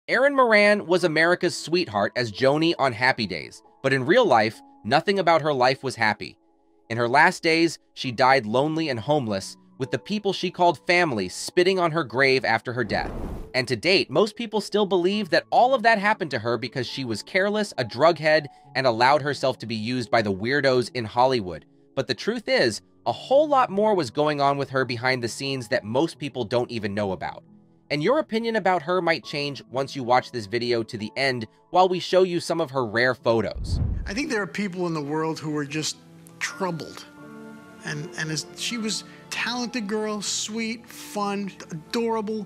Erin Moran was America's sweetheart as Joni on Happy Days, but in real life, nothing about her life was happy. In her last days, she died lonely and homeless, with the people she called family spitting on her grave after her death. And to date, most people still believe that all of that happened to her because she was careless, a drughead, and allowed herself to be used by the weirdos in Hollywood. But the truth is, a whole lot more was going on with her behind the scenes that most people don't even know about. And your opinion about her might change once you watch this video to the end while we show you some of her rare photos. I think there are people in the world who are just troubled. And as she was a talented girl, sweet, fun, adorable,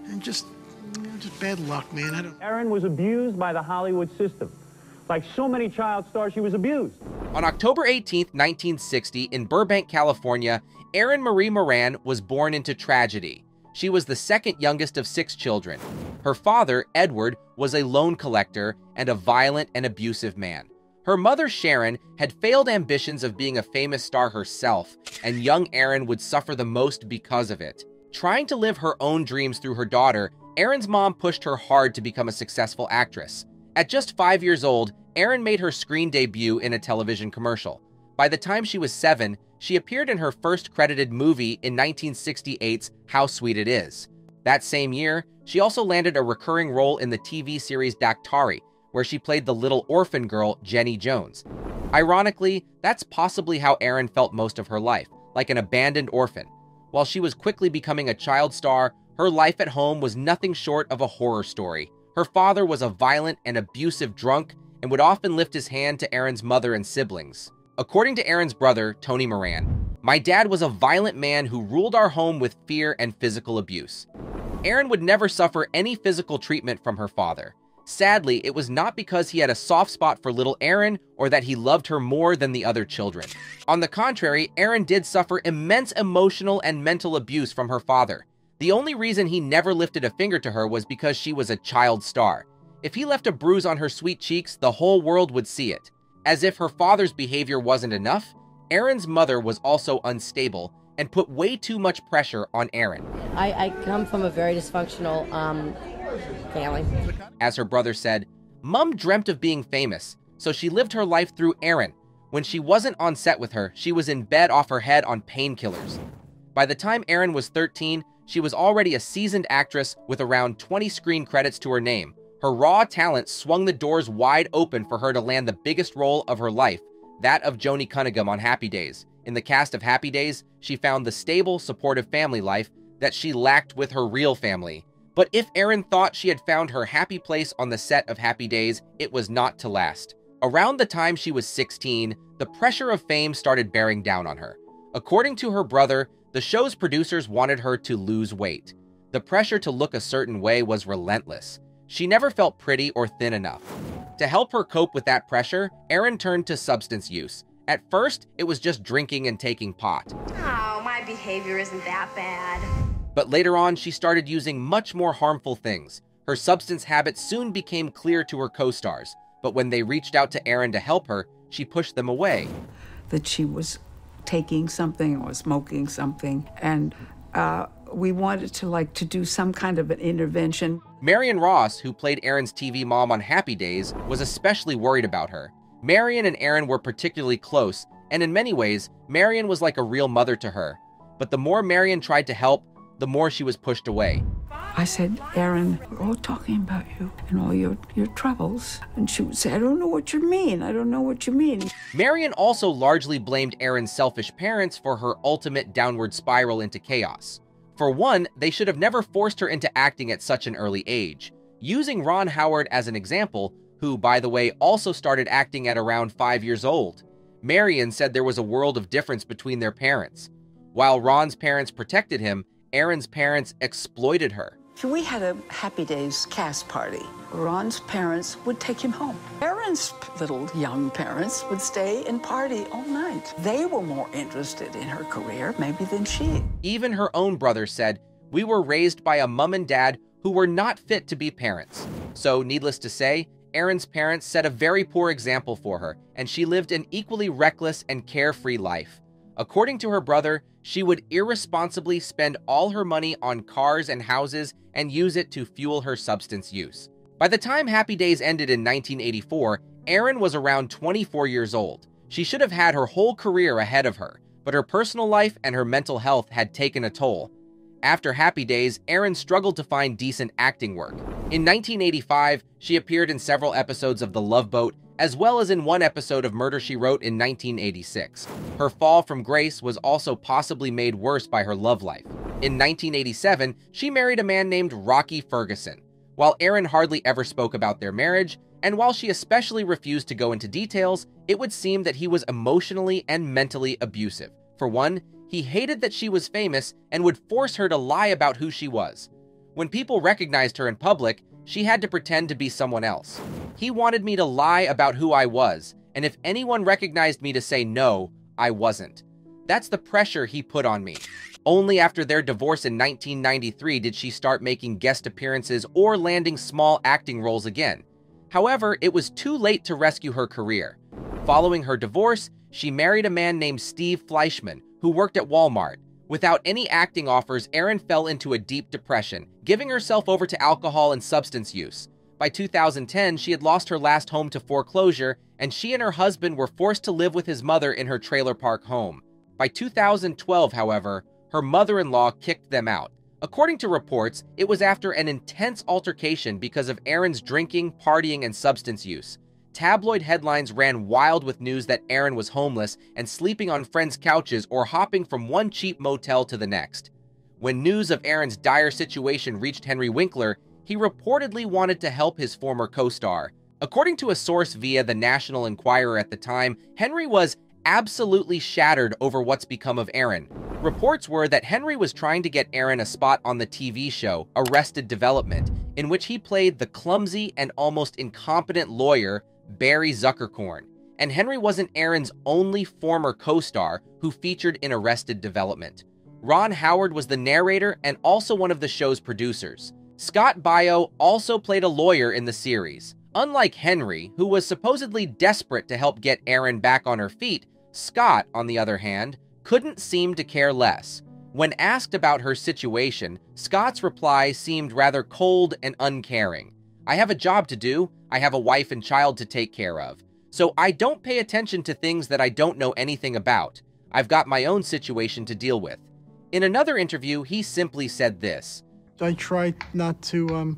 and just bad luck, man. Erin was abused by the Hollywood system. Like so many child stars, she was abused. On October 18, 1960, in Burbank, California, Erin Marie Moran was born into tragedy. She was the second youngest of 6 children. Her father, Edward, was a loan collector and a violent and abusive man. Her mother, Sharon, had failed ambitions of being a famous star herself, and young Erin would suffer the most because of it. Trying to live her own dreams through her daughter, Erin's mom pushed her hard to become a successful actress. At just 5 years old, Erin made her screen debut in a television commercial. By the time she was 7, she appeared in her first credited movie in 1968's How Sweet It Is. That same year, she also landed a recurring role in the TV series Daktari, where she played the little orphan girl Jenny Jones. Ironically, that's possibly how Erin felt most of her life, like an abandoned orphan. While she was quickly becoming a child star, her life at home was nothing short of a horror story. Her father was a violent and abusive drunk and would often lift his hand to Erin's mother and siblings. According to Erin's brother, Tony Moran, "My dad was a violent man who ruled our home with fear and physical abuse." Erin would never suffer any physical treatment from her father. Sadly, it was not because he had a soft spot for little Erin or that he loved her more than the other children. On the contrary, Erin did suffer immense emotional and mental abuse from her father. The only reason he never lifted a finger to her was because she was a child star. If he left a bruise on her sweet cheeks, the whole world would see it. As if her father's behavior wasn't enough, Erin's mother was also unstable and put way too much pressure on Erin. I come from a very dysfunctional family. As her brother said, "Mom dreamt of being famous, so she lived her life through Erin. When she wasn't on set with her, she was in bed off her head on painkillers." By the time Erin was 13, she was already a seasoned actress with around 20 screen credits to her name. Her raw talent swung the doors wide open for her to land the biggest role of her life, that of Joni Cunningham on Happy Days. In the cast of Happy Days, she found the stable, supportive family life that she lacked with her real family. But if Erin thought she had found her happy place on the set of Happy Days, it was not to last. Around the time she was 16, the pressure of fame started bearing down on her. According to her brother, the show's producers wanted her to lose weight. The pressure to look a certain way was relentless. She never felt pretty or thin enough. To help her cope with that pressure, Erin turned to substance use. At first, it was just drinking and taking pot. Oh, my behavior isn't that bad. But later on, she started using much more harmful things. Her substance habits soon became clear to her co-stars, but when they reached out to Erin to help her, she pushed them away. That she was taking something or smoking something, and we wanted to do some kind of an intervention. Marion Ross, who played Erin's TV mom on Happy Days, was especially worried about her. Marion and Erin were particularly close, and in many ways, Marion was like a real mother to her. But the more Marion tried to help, the more she was pushed away. I said, "Erin, we're all talking about you and all your troubles." And she would say, "I don't know what you mean. I don't know what you mean." Marion also largely blamed Erin's selfish parents for her ultimate downward spiral into chaos. For one, they should have never forced her into acting at such an early age. Using Ron Howard as an example, who, by the way, also started acting at around 5 years old, Marion said there was a world of difference between their parents. While Ron's parents protected him, Erin's parents exploited her. We had a Happy Days cast party. Ron's parents would take him home. Erin's little young parents would stay and party all night. They were more interested in her career, maybe, than she. Even her own brother said, "We were raised by a mom and dad who were not fit to be parents." So, needless to say, Erin's parents set a very poor example for her, and she lived an equally reckless and carefree life. According to her brother, she would irresponsibly spend all her money on cars and houses and use it to fuel her substance use. By the time Happy Days ended in 1984, Erin was around 24 years old. She should have had her whole career ahead of her, but her personal life and her mental health had taken a toll. After Happy Days, Erin struggled to find decent acting work. In 1985, she appeared in several episodes of The Love Boat, as well as in one episode of Murder, She Wrote in 1986. Her fall from grace was also possibly made worse by her love life. In 1987, she married a man named Rocky Ferguson. While Erin hardly ever spoke about their marriage, and while she especially refused to go into details, it would seem that he was emotionally and mentally abusive. For one, he hated that she was famous and would force her to lie about who she was. When people recognized her in public, she had to pretend to be someone else. He wanted me to lie about who I was, and if anyone recognized me to say no, I wasn't. That's the pressure he put on me. Only after their divorce in 1993 did she start making guest appearances or landing small acting roles again. However, it was too late to rescue her career. Following her divorce, she married a man named Steve Fleischman, who worked at Walmart. Without any acting offers, Erin fell into a deep depression, giving herself over to alcohol and substance use. By 2010, she had lost her last home to foreclosure, and she and her husband were forced to live with his mother in her trailer park home. By 2012, however, her mother-in-law kicked them out. According to reports, it was after an intense altercation because of Erin's drinking, partying, and substance use. Tabloid headlines ran wild with news that Erin was homeless and sleeping on friends' couches or hopping from one cheap motel to the next. When news of Erin's dire situation reached Henry Winkler, he reportedly wanted to help his former co-star. According to a source via the National Enquirer at the time, Henry was absolutely shattered over what's become of Erin. Reports were that Henry was trying to get Erin a spot on the TV show Arrested Development, in which he played the clumsy and almost incompetent lawyer Barry Zuckerkorn. And Henry wasn't Erin's only former co-star who featured in Arrested Development. Ron Howard was the narrator and also one of the show's producers. Scott Baio also played a lawyer in the series. Unlike Henry, who was supposedly desperate to help get Erin back on her feet, Scott, on the other hand, couldn't seem to care less. When asked about her situation, Scott's reply seemed rather cold and uncaring. "I have a job to do, I have a wife and child to take care of, so I don't pay attention to things that I don't know anything about. I've got my own situation to deal with." In another interview, he simply said this: I try not to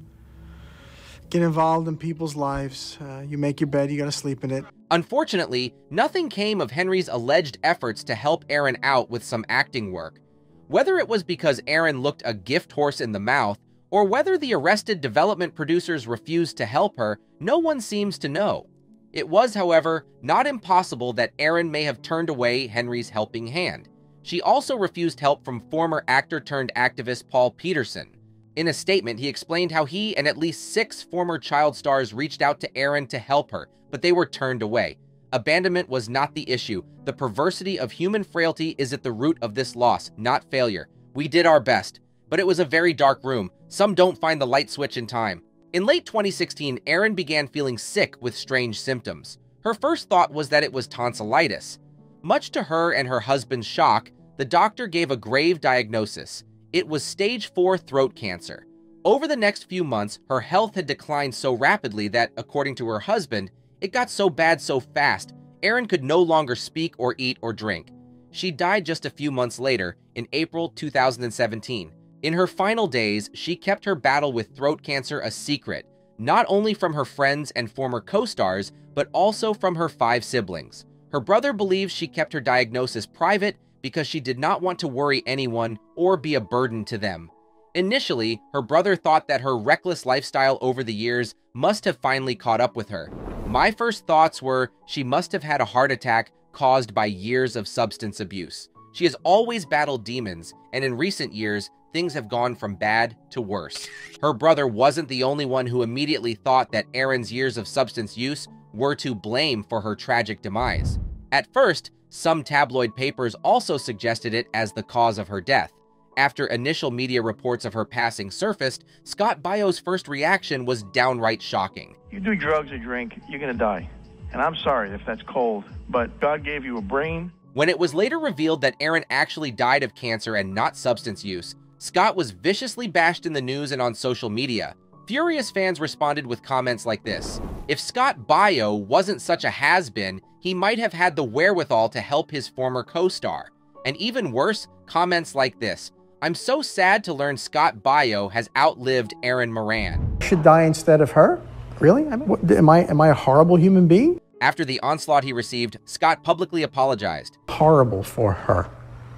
get involved in people's lives. You make your bed, you gotta sleep in it. Unfortunately, nothing came of Henry's alleged efforts to help Erin out with some acting work. Whether it was because Erin looked a gift horse in the mouth, or whether the Arrested Development producers refused to help her, no one seems to know. It was, however, not impossible that Erin may have turned away Henry's helping hand. She also refused help from former actor-turned-activist Paul Peterson. In a statement, he explained how he and at least 6 former child stars reached out to Erin to help her, but they were turned away. Abandonment was not the issue. The perversity of human frailty is at the root of this loss, not failure. We did our best, but it was a very dark room. Some don't find the light switch in time. In late 2016, Erin began feeling sick with strange symptoms. Her first thought was that it was tonsillitis. Much to her and her husband's shock, the doctor gave a grave diagnosis. It was stage 4 throat cancer. Over the next few months, her health had declined so rapidly that, according to her husband, it got so bad so fast, Erin could no longer speak or eat or drink. She died just a few months later, in April 2017. In her final days, she kept her battle with throat cancer a secret, not only from her friends and former co-stars, but also from her 5 siblings. Her brother believes she kept her diagnosis private because she did not want to worry anyone or be a burden to them. Initially, her brother thought that her reckless lifestyle over the years must have finally caught up with her. My first thoughts were she must have had a heart attack caused by years of substance abuse. She has always battled demons, and in recent years, things have gone from bad to worse. Her brother wasn't the only one who immediately thought that Erin's years of substance use were to blame for her tragic demise. At first, some tabloid papers also suggested it as the cause of her death. After initial media reports of her passing surfaced, Scott Baio's first reaction was downright shocking. You do drugs or drink, you're gonna die. And I'm sorry if that's cold, but God gave you a brain. When it was later revealed that Erin actually died of cancer and not substance use, Scott was viciously bashed in the news and on social media. Furious fans responded with comments like this: "If Scott Baio wasn't such a has-been, he might have had the wherewithal to help his former co-star." And even worse, comments like this: "I'm so sad to learn Scott Baio has outlived Erin Moran." Should die instead of her? Really? I mean, am I a horrible human being? After the onslaught he received, Scott publicly apologized. Horrible for her.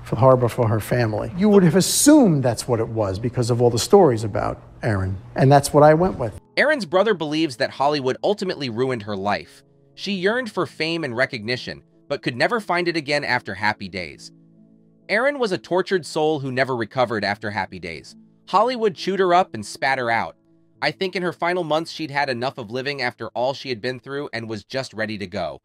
Horrible for her family. You would have assumed that's what it was because of all the stories about Erin, and that's what I went with. Erin's brother believes that Hollywood ultimately ruined her life. She yearned for fame and recognition, but could never find it again after Happy Days. Erin was a tortured soul who never recovered after Happy Days. Hollywood chewed her up and spat her out. I think in her final months she'd had enough of living after all she had been through and was just ready to go.